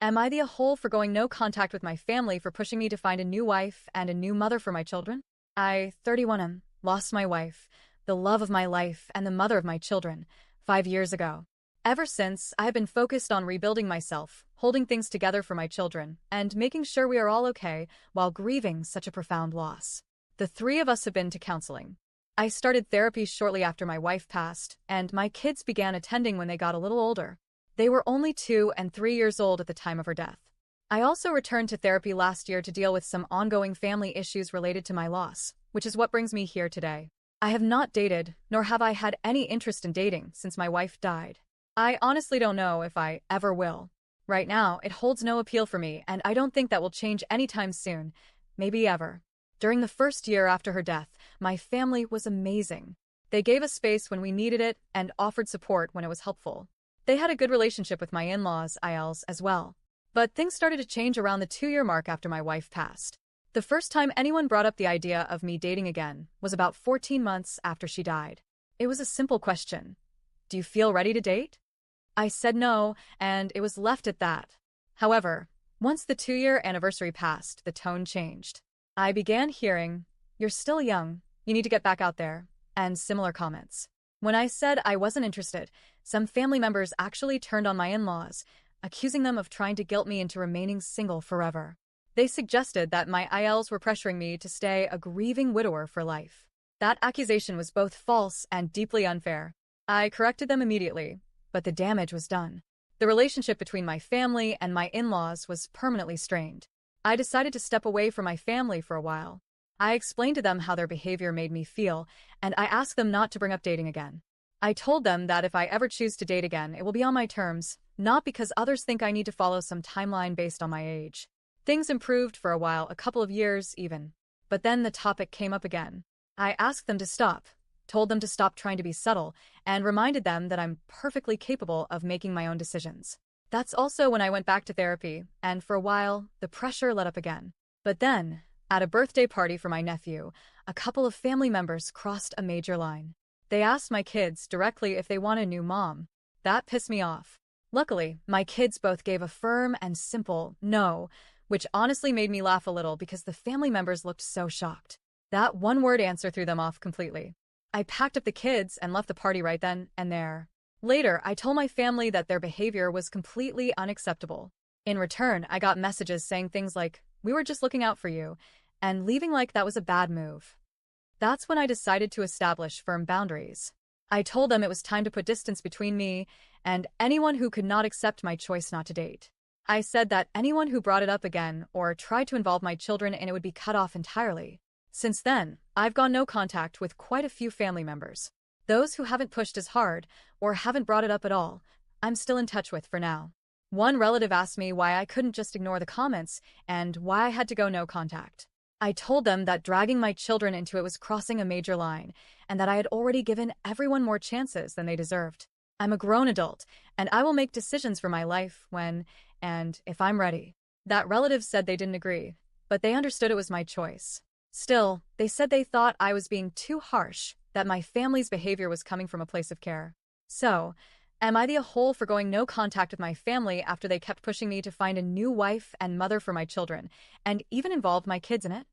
Am I the a-hole for going no contact with my family for pushing me to find a new wife and a new mother for my children? I, 31, lost my wife, the love of my life and the mother of my children, 5 years ago. Ever since, I have been focused on rebuilding myself, holding things together for my children, and making sure we are all okay while grieving such a profound loss. The three of us have been to counseling. I started therapy shortly after my wife passed, and my kids began attending when they got a little older. They were only 2 and 3 years old at the time of her death. I also returned to therapy last year to deal with some ongoing family issues related to my loss, which is what brings me here today. I have not dated, nor have I had any interest in dating since my wife died. I honestly don't know if I ever will. Right now, it holds no appeal for me, and I don't think that will change anytime soon, maybe ever. During the first year after her death, my family was amazing. They gave us space when we needed it and offered support when it was helpful. They had a good relationship with my in-laws, ILs, as well. But things started to change around the 2-year mark after my wife passed. The first time anyone brought up the idea of me dating again was about 14 months after she died. It was a simple question. Do you feel ready to date? I said no, and it was left at that. However, once the 2-year anniversary passed, the tone changed. I began hearing, "You're still young, you need to get back out there," and similar comments. When I said I wasn't interested, some family members actually turned on my in-laws, accusing them of trying to guilt me into remaining single forever. They suggested that my ILs were pressuring me to stay a grieving widower for life. That accusation was both false and deeply unfair. I corrected them immediately, but the damage was done. The relationship between my family and my in-laws was permanently strained. I decided to step away from my family for a while. I explained to them how their behavior made me feel, and I asked them not to bring up dating again. I told them that if I ever choose to date again, it will be on my terms, not because others think I need to follow some timeline based on my age. Things improved for a while, a couple of years even. But then the topic came up again. I asked them to stop, told them to stop trying to be subtle, and reminded them that I'm perfectly capable of making my own decisions. That's also when I went back to therapy, and for a while, the pressure let up again. But then, at a birthday party for my nephew, a couple of family members crossed a major line. They asked my kids directly if they want a new mom. That pissed me off. Luckily, my kids both gave a firm and simple no, which honestly made me laugh a little because the family members looked so shocked. That one-word answer threw them off completely. I packed up the kids and left the party right then and there. Later, I told my family that their behavior was completely unacceptable. In return, I got messages saying things like, "We were just looking out for you," and leaving like that was a bad move. That's when I decided to establish firm boundaries. I told them it was time to put distance between me and anyone who could not accept my choice not to date. I said that anyone who brought it up again or tried to involve my children in it would be cut off entirely. Since then, I've gone no contact with quite a few family members. Those who haven't pushed as hard or haven't brought it up at all, I'm still in touch with for now. One relative asked me why I couldn't just ignore the comments and why I had to go no contact. I told them that dragging my children into it was crossing a major line and that I had already given everyone more chances than they deserved. I'm a grown adult, and I will make decisions for my life when and if I'm ready. That relative said they didn't agree, but they understood it was my choice. Still, they said they thought I was being too harsh, that my family's behavior was coming from a place of care. So, am I the a-hole for going no contact with my family after they kept pushing me to find a new wife and mother for my children, and even involved my kids in it?